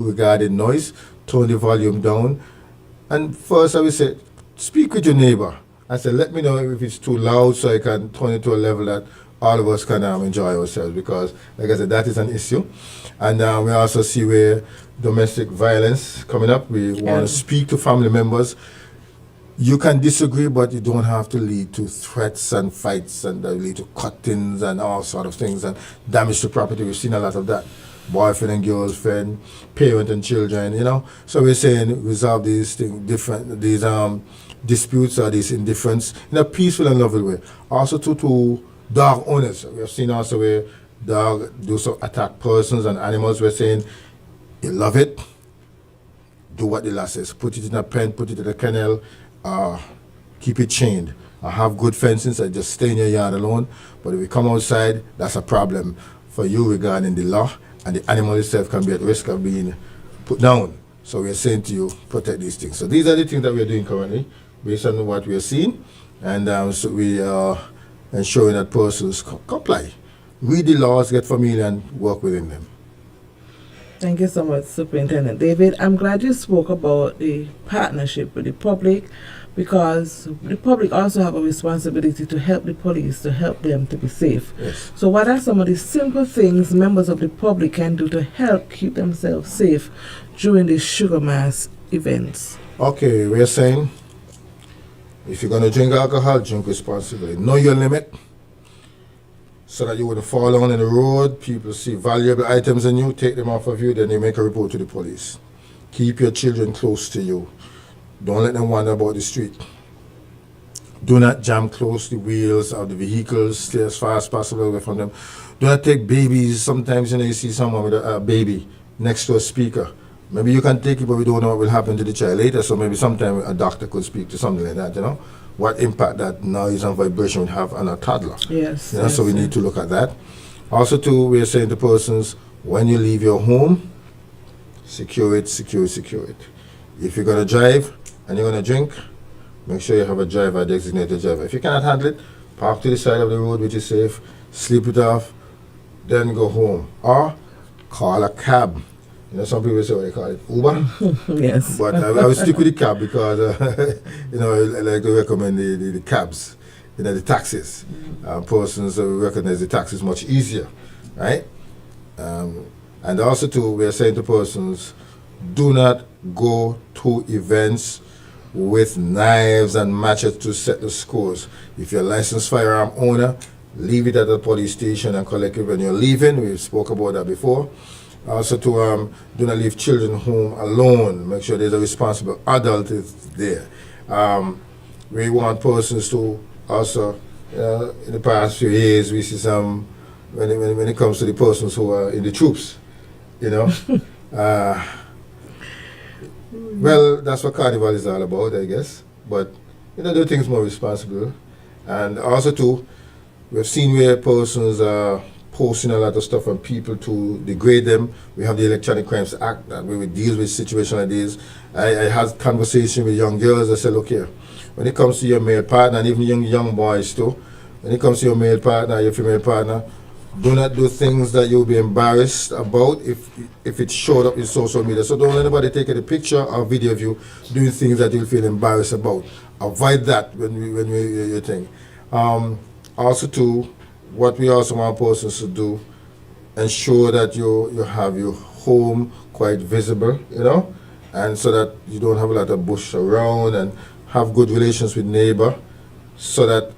regarding noise, turn the volume down. And first, I would say, speak with your neighbor. I said, let me know if it's too loud so I can turn it to a level that all of us can enjoy ourselves. Because, like I said, that is an issue. And we also see where domestic violence coming up. We want to speak to family members. You can disagree, but you don't have to lead to threats and fights and lead to cuttings and all sort of things and damage to property. We've seen a lot of that. Boyfriend and girlfriend, parent and children, you know. So we're saying resolve these things these disputes or these indifference in a peaceful and loving way. Also to dog owners. We have seen also where dog do some attack persons and animals. We're saying you love it, do what the law says. Put it in a pen, put it in a kennel, keep it chained. Have good fencing, so just stay in your yard alone. But if you come outside, that's a problem for you regarding the law, and the animal itself can be at risk of being put down. So we're saying to you, protect these things. So these are the things that we're doing currently, based on what we're seeing, and so we are ensuring that persons comply. Read the laws, get familiar, and work within them. Thank you so much, Superintendent David. I'm glad you spoke about the partnership with the public, because the public also have a responsibility to help the police, to help them to be safe. Yes. So what are some of the simple things members of the public can do to help keep themselves safe during the Sugar Mass events? Okay, we're saying if you're going to drink alcohol, drink responsibly. Know your limit so that you wouldn't fall down in the road. People see valuable items in you, take them off of you, then you make a report to the police. Keep your children close to you. Don't let them wander about the street. Do not jam close the wheels of the vehicles. Stay as far as possible away from them. Do not take babies. Sometimes you see someone with a baby next to a speaker. Maybe you can take it, but we don't know what will happen to the child later. So maybe sometime a doctor could speak to something like that, you know. What impact that noise and vibration would have on a toddler. Yes. You know, yes, so we need to look at that. Also, too, we're saying to persons, when you leave your home, secure it. If you're going to drive and you're going to drink, make sure you have a driver, a designated driver. If you cannot handle it, park to the side of the road, which is safe, sleep it off, then go home. Or call a cab. You know, some people say what they call it, Uber. Yes. But I will stick with the cab because, you know, I like to recommend the cabs, you know, the taxis. Persons recognize the taxis much easier, right? And also, too, we are saying to persons, do not go to events with knives and machetes to set the scores. If you're a licensed firearm owner, leave it at the police station and collect it when you're leaving. We spoke about that before. Also to do not leave children home alone. Make sure there's a responsible adult is there. We want persons to also, in the past few years, we see some, when it comes to the persons who are in the troops, you know. Well, that's what Carnival is all about, I guess. But, you know, do things more responsible. And also too, we've seen where persons are posting a lot of stuff on people to degrade them. We have the Electronic Crimes Act that we would deal with situations like this. I had conversation with young girls. I said, look here, when it comes to your male partner, and even young boys too, when it comes to your male partner, your female partner, do not do things that you'll be embarrassed about if it showed up in social media. So don't let anybody take a picture or video of you doing things that you'll feel embarrassed about. Avoid that when you think. Also too, what we also want persons to do, ensure that you have your home quite visible, you know, and so that you don't have a lot of bush around, and have good relations with neighbor, so that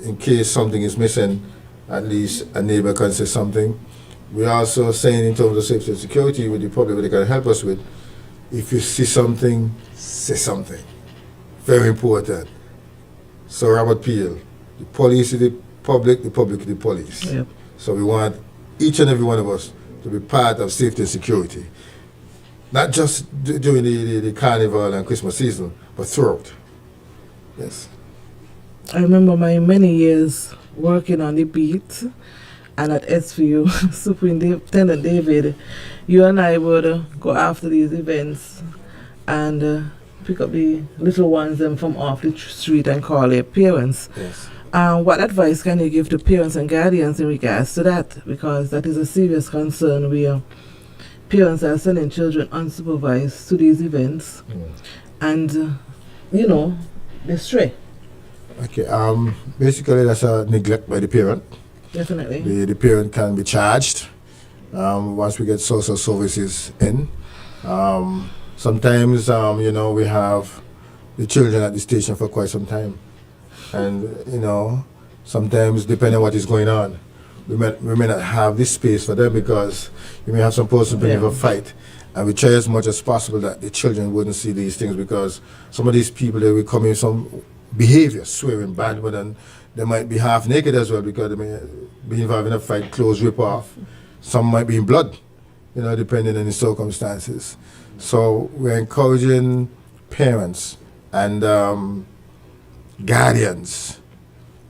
in case something is missing, at least a neighbor can say something. We're also saying in terms of safety and security with the public, what they can help us with, if you see something, say something. Very important. So Robert Peel, the police is the public is the police. Yep. So we want each and every one of us to be part of safety and security. Not just during the carnival and Christmas season, but throughout. Yes. I remember my many years working on the beat and at SVU, Superintendent David, you and I would go after these events and pick up the little ones from off the street and call their parents. Yes. What advice can you give to parents and guardians in regards to that? Because that is a serious concern where parents are sending children unsupervised to these events, and they stray. Okay. Basically, that's a neglect by the parent. Definitely. The parent can be charged once we get social services in. Sometimes, we have the children at the station for quite some time. And, sometimes, depending on what is going on, we may not have this space for them because you may have some person bring up a fight. And we try as much as possible that the children wouldn't see these things because some of these people, they will come in some behavior, swearing bad, but then they might be half naked as well because they may be involved in a fight, clothes rip off. Some might be in blood, depending on the circumstances. So we're encouraging parents and guardians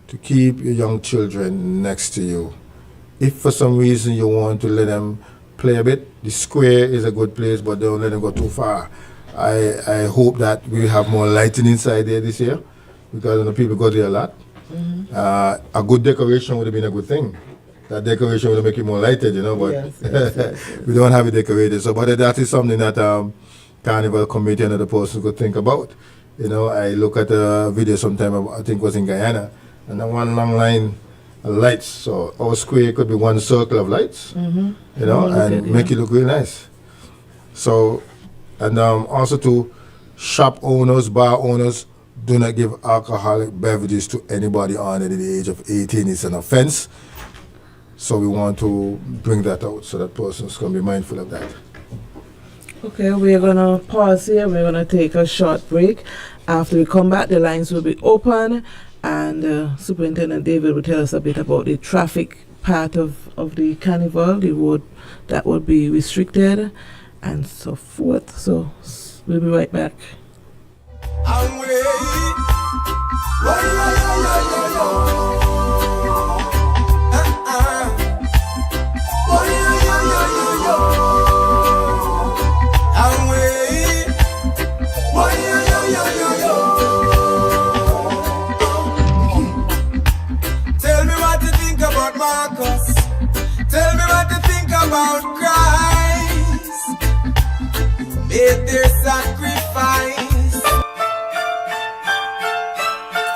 to keep your young children next to you. If for some reason you want to let them play a bit, the square is a good place, but don't let them go too far. I hope that we have more lighting inside there this year because people go there a lot. A good decoration would have been a good thing. That decoration would make it more lighted, but Yes. we don't have it decorated. So, but that is something that Carnival Committee and other persons could think about. I look at a video sometime, I think it was in Guyana, and then one long line of lights. So our square could be one circle of lights, and make it look really nice. So, and also to shop owners, bar owners, do not give alcoholic beverages to anybody under the age of 18. It's an offense. So we want to bring that out so that persons can be mindful of that. Okay, we're going to pause here. We're going to take a short break. After we come back, the lines will be open, and Superintendent David will tell us a bit about the traffic part of the carnival, the road that would be restricted, and so forth. So we'll be right back. Tell me what you think about Marcus. Tell me what you think about Christ. Made their sacrifice.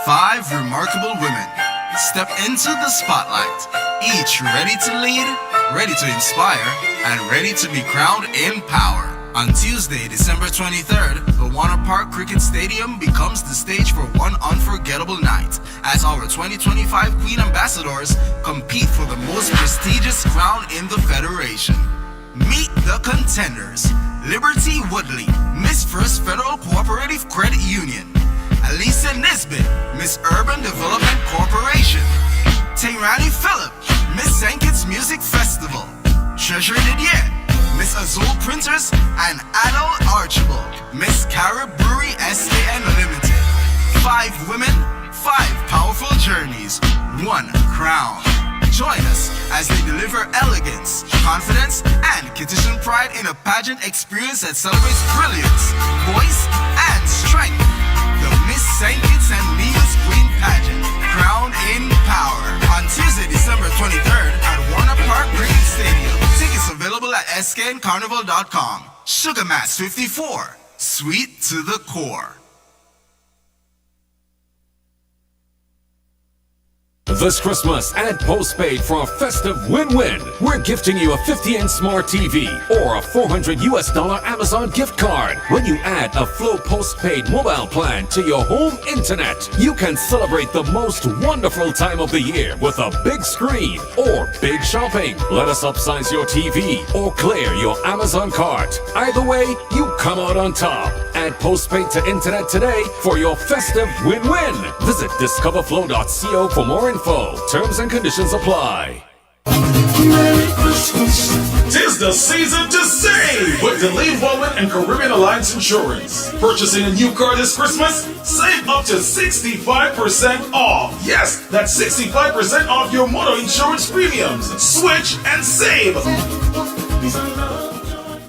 5 remarkable women step into the spotlight, each ready to lead, ready to inspire, and ready to be crowned in power. On Tuesday, December 23rd, the Warner Park Cricket Stadium becomes the stage for one unforgettable night as our 2025 Queen Ambassadors compete for the most prestigious crown in the Federation. Meet the contenders: Liberty Woodley, Miss First Federal Cooperative Credit Union; Alisa Nisbet, Miss Urban Development Corporation; Tayrani Phillip, Miss Sankit's Music Festival; Treasure Didier, Miss Azul Printers; and Adol Archibald, Miss Cara Brewery SKN Limited. 5 women, 5 powerful journeys, 1 crown. Join us as they deliver elegance, confidence, and Kittitian pride in a pageant experience that celebrates brilliance, voice, and strength. The Miss Sankits and Neos Queen Pageant, crowned in power, on Tuesday, December 23rd at Warner Park Cricket Stadium. Tickets available at skncarnival.com. Sugar Mass 54, sweet to the core. This Christmas, add postpaid for a festive win-win. We're gifting you a 50-inch smart TV or a $400 Amazon gift card. When you add a Flow postpaid mobile plan to your home internet, you can celebrate the most wonderful time of the year with a big screen or big shopping. Let us upsize your TV or clear your Amazon cart. Either way, you come out on top. Add postpaid to internet today for your festive win-win. Visit discoverflow.co for more info. Terms and conditions apply. Merry Christmas. 'Tis the season to save with Delaney Baldwin and Caribbean Alliance Insurance. Purchasing a new car this Christmas? Save up to 65% off. Yes, that's 65% off your motor insurance premiums. Switch and save.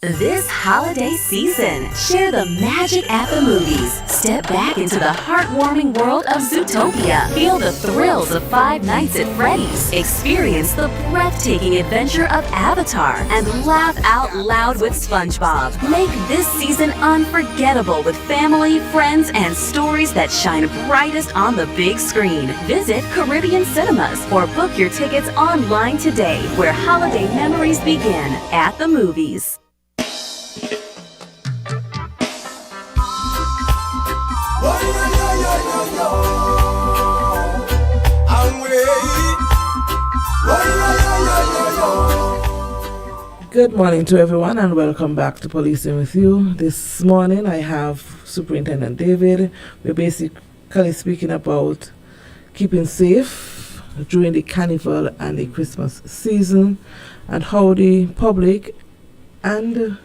This holiday season, share the magic at the movies. Step back into the heartwarming world of Zootopia. Feel the thrills of Five Nights at Freddy's. Experience the breathtaking adventure of Avatar. And laugh out loud with SpongeBob. Make this season unforgettable with family, friends, and stories that shine brightest on the big screen. Visit Caribbean Cinemas or book your tickets online today, where holiday memories begin at the movies. Good morning to everyone and welcome back to Policing with You. This morning I have Superintendent David. We're basically speaking about keeping safe during the carnival and the Christmas season and how the public and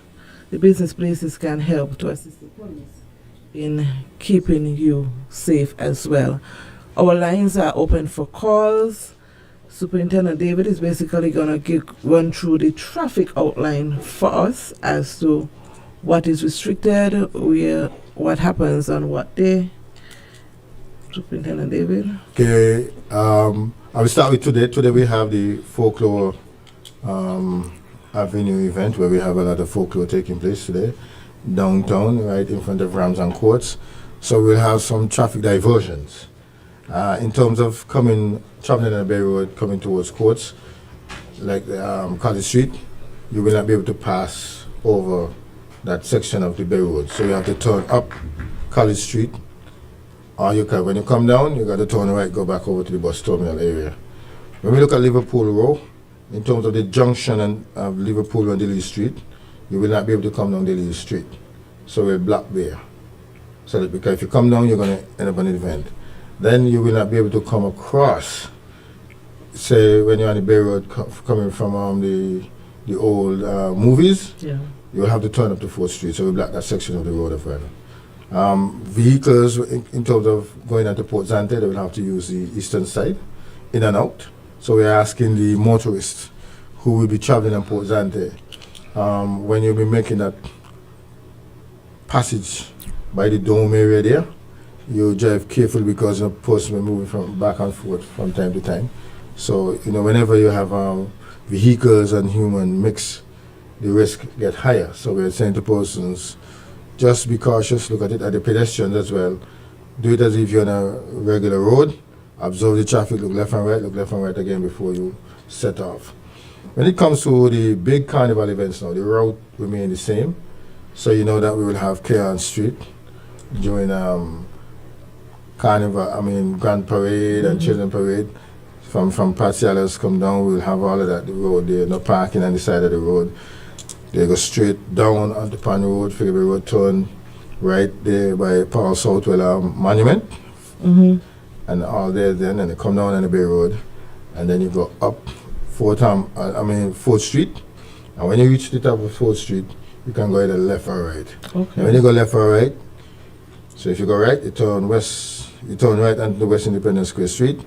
the business places can help to assist the police in keeping you safe as well. Our lines are open for calls. Superintendent David is basically going to run through the traffic outline for us as to what is restricted, what happens on what day. Superintendent David. Okay, I will start with today. Today we have the Folklore Avenue event where we have a lot of folklore taking place today downtown, right in front of Ramsden Courts. So we'll have some traffic diversions. In terms of traveling on the Bay Road, coming towards Courts, like College Street, you will not be able to pass over that section of the Bay Road. So you have to turn up College Street, or you can, when you come down, you got to turn right, go back over to the bus terminal area. When we look at Liverpool Road, in terms of the junction of Liverpool and Delhi Street, you will not be able to come down Delhi Street. So we're blocked there. So that because if you come down, you're going to end up on an event. Then you will not be able to come across, say when you're on the Bay Road coming from the old movies, Yeah. you'll have to turn up to 4th Street, so we block that section of the road as well. Vehicles, in terms of going into Port Zante, they will have to use the eastern side, in and out. So we're asking the motorists who will be traveling on Port Zante, when you'll be making that passage by the dome area there, you drive carefully because the person will be moving from back and forth from time to time. So, whenever you have vehicles and human mix, the risk get higher. So we're saying to persons, just be cautious, look at it at the pedestrians as well. Do it as if you're on a regular road, observe the traffic, look left and right again before you set off. When it comes to the big carnival events now, the route remain the same. So you know that we will have Kearn Street during Carnival, Grand Parade and Children Parade. From Patialas come down, we'll have all of that, the road there, no parking on the side of the road. They go straight down on the Pan Road, Figure Road, turn right there by Paul Southwell Monument. Mm-hmm. And all there then, and they come down on the Bay Road, and then you go up 4th Street. And when you reach the top of 4th Street, you can go either left or right. Okay. And when you go left or right, so if you go right, you turn west, you turn right onto the West Independence Square Street,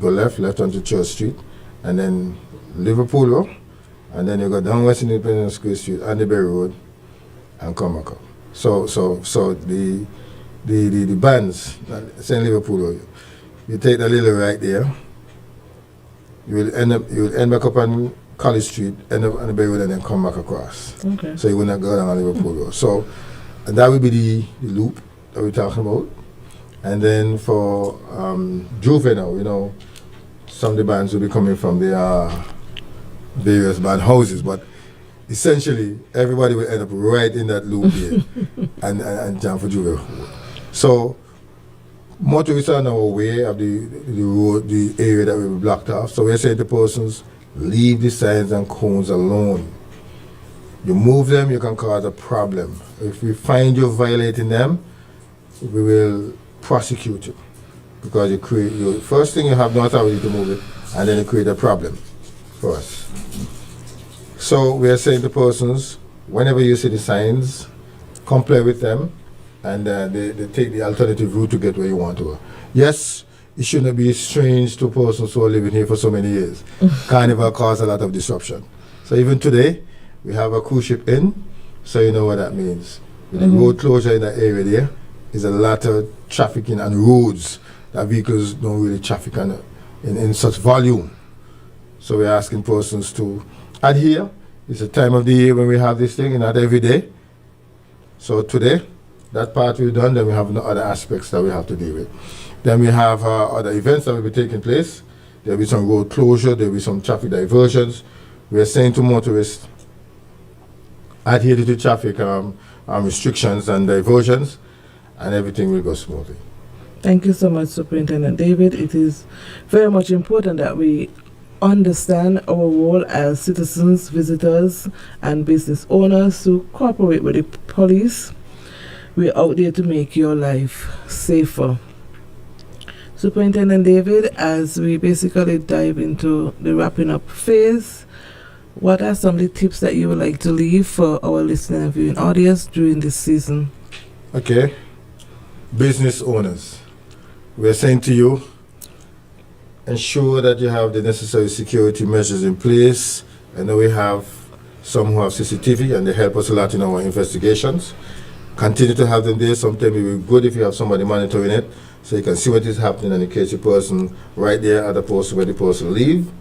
go left onto Church Street, and then Liverpool Road, and then you go down West Independence Square Street on the Bay Road, and come back up. So the bands, St. Liverpool Road, you take the little right there, you will end back up on College Street, end up on the Bay Road, and then come back across. Okay. So you will not go down on Liverpool Road. So and that will be the loop that we're talking about. And then for Juvenile, some of the bands will be coming from their various band houses, but essentially everybody will end up right in that loop there and jam for Juvenile. So motorists are now aware of the road, the area that will be blocked off. So we're saying to persons, leave the signs and cones alone. You move them, you can cause a problem. If we find you violating them, we will prosecute you, because first thing, you have no authority to move it, and then you create a problem for us. So we are saying to persons, whenever you see the signs, comply with them, and they take the alternative route to get where you want to go. Yes, it shouldn't be strange to persons who are living here for so many years. Carnival caused a lot of disruption. So even today, we have a cruise ship in, So you know what that means. With the road closure in that area there, is a lot of trafficking and roads that vehicles don't really traffic on in such volume. So we're asking persons to adhere. It's a time of the year when we have this thing, and not every day. So today, that part we've done, then we have no other aspects that we have to deal with. Then we have other events that will be taking place. There'll be some road closure, there'll be some traffic diversions. We're saying to motorists, adhere to the traffic restrictions and diversions, and everything will go smoothly. Thank you so much, Superintendent David. It is very much important that we understand our role as citizens, visitors, and business owners to cooperate with the police. We're out there to make your life safer. Superintendent David, as we basically dive into the wrapping up phase, what are some of the tips that you would like to leave for our listening and viewing audience during this season? Okay. Business owners, we're saying to you, ensure that you have the necessary security measures in place. I know we have some who have CCTV and they help us a lot in our investigations. Continue to have them there. Sometimes it will be good if you have somebody monitoring it so you can see what is happening and in case the person right there at the post where the person leave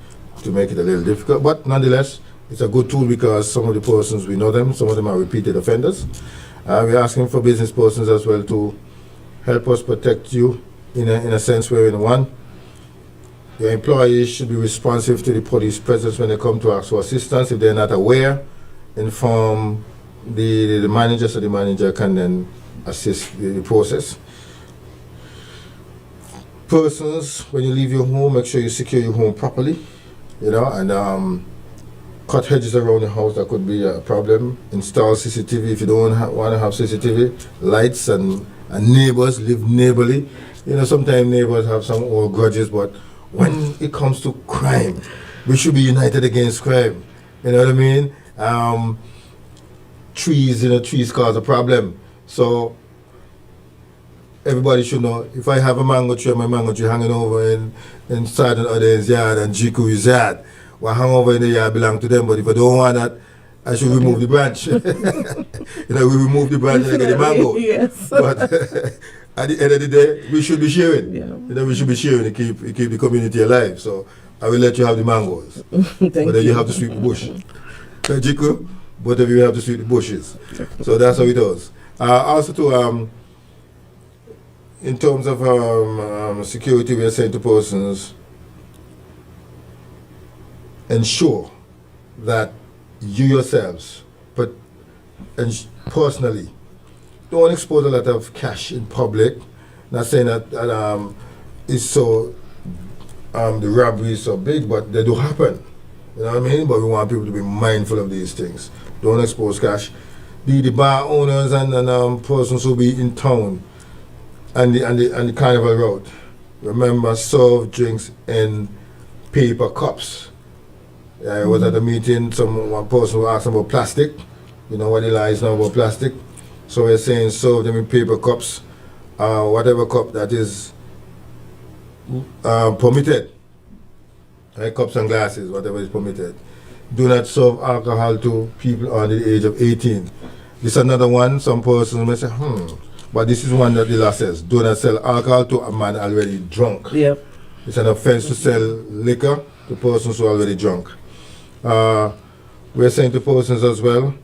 to make it a little difficult. But nonetheless, it's a good tool because some of the persons, we know them, some of them are repeated offenders. We're asking for business persons as well to help us protect you in a sense wherein one, your employees should be responsive to the police presence when they come to ask for assistance. If they're not aware, inform the manager so the manager can then assist the process. Persons, when you leave your home, make sure you secure your home properly, you know, and cut hedges around the house. That could be a problem. Install CCTV if you don't want to have CCTV. Lights and neighbors, live neighborly. You know, sometimes neighbors have some old grudges, but when it comes to crime, we should be united against crime. You know what I mean? Trees cause a problem. So everybody should know, if I have a mango tree and my mango tree hanging over inside an other's yard and Jiku's yard, what hang over in the yard belong to them, but if I don't want that, I should remove the branch. You know, we remove the branch and I get the mango. Yes. But at the end of the day, we should be sharing. Yeah. You know, we should be sharing to keep the community alive. So I will let you have the mangoes. Thank But then you. you have to sweep the bush. Jiku, both of you have to sweep the bushes. So that's how it does. Also to in terms of security, we are saying to persons, ensure that you yourselves, but personally, don't expose a lot of cash in public. Not saying that it's so the robbery is so big, but they do happen. You know what I mean? But we want people to be mindful of these things. Don't expose cash. The bar owners and persons who be in town and the carnival route, remember, serve drinks in paper cups. I was at a meeting, one person who asked about plastic. You know what the lie is now about plastic. So we're saying serve them in paper cups, whatever cup that is permitted. Right? Cups and glasses, whatever is permitted. Do not serve alcohol to people under the age of 18. This is another one. Some persons may say, but this is one that the law says, do not sell alcohol to a man already drunk. Yep. It's an offense to sell liquor to persons who are already drunk. We're saying to persons as well,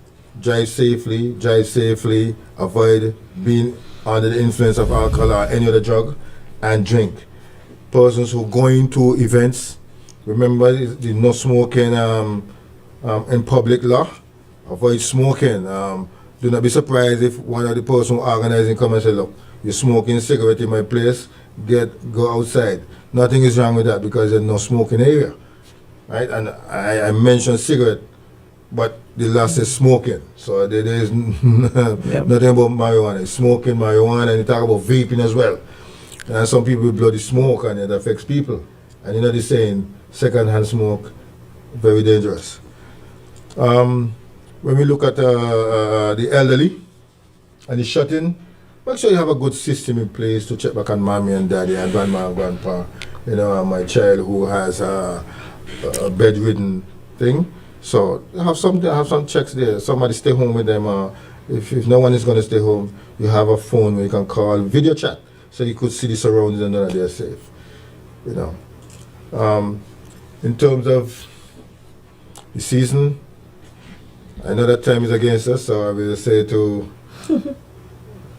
drive safely, avoid being under the influence of alcohol or any other drug, and drink. Persons who go into events, remember the no smoking in public law. Avoid smoking. Do not be surprised if one of the person organizing come and say, look, you're smoking a cigarette in my place, go outside. Nothing is wrong with that because there's no smoking area. Right? And I mentioned cigarette, but the law says smoking. So there is nothing about marijuana. It's smoking, marijuana, and you talk about vaping as well. And some people bloody smoke and it affects people. And you know they're saying second-hand smoke, very dangerous. When we look at the elderly and the shut-in, make sure you have a good system in place to check back on mommy and daddy and grandma and grandpa. You know, my child who has a bedridden thing. So have some checks there. Somebody stay home with them. If no one is going to stay home, you have a phone where you can call, video chat, so you could see the surroundings and know that they're safe. You know. In terms of the season, I know that time is against us, so I will say to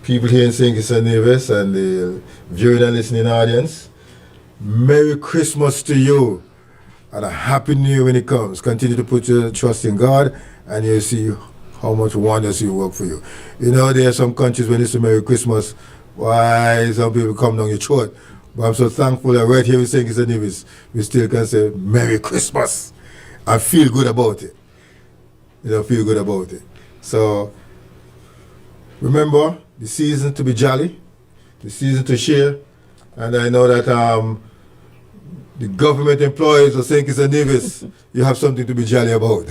people here in St. Kitts and Nevis and the viewing and listening audience, Merry Christmas to you and a Happy New Year when it comes. Continue to put your trust in God and you'll see how much wonders He will work for you. You know, there are some countries when it's a Merry Christmas, why some people come down your throat. But I'm so thankful that right here in St. Kitts and Nevis, we still can say Merry Christmas and feel good about it. You know, feel good about it. So remember, the season to be jolly, the season to share, and I know that the government employees of St. Kitts and Nevis, you have something to be jolly about.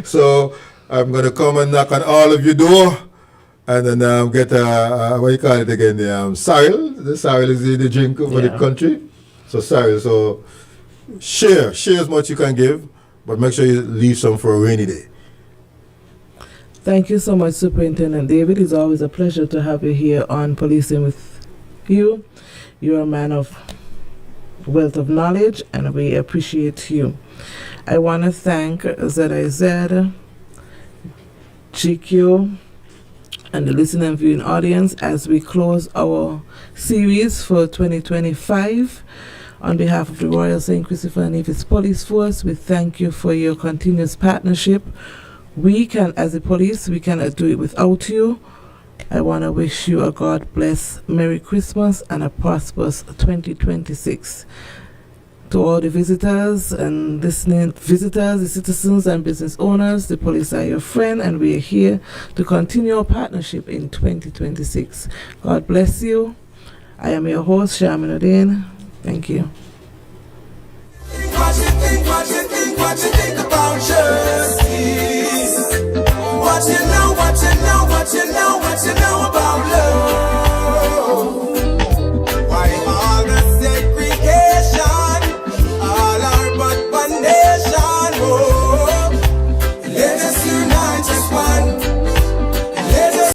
So I'm going to come and knock on all of your door, and then get what you call it again, the sorrel. The sorrel is the drink for the country. So sorrel. So share as much you can give, but make sure you leave some for a rainy day. Thank you so much, Superintendent David. It's always a pleasure to have you here on Policing with You. You're a man of wealth of knowledge, and we appreciate you. I want to thank ZIZ, GQ, and the listening and viewing audience as we close our series for 2025. On behalf of the Royal St. Christopher and Nevis Police Force, we thank you for your continuous partnership. We can, as a police, we cannot do it without you. I want to wish you a God bless Merry Christmas and a prosperous 2026. To all the visitors and listening visitors, the citizens and business owners, the police are your friend, and we are here to continue our partnership in 2026. God bless you. I am your host, Shaman Odin. Thank you. What you think about justice? What you know, what you know, what you know.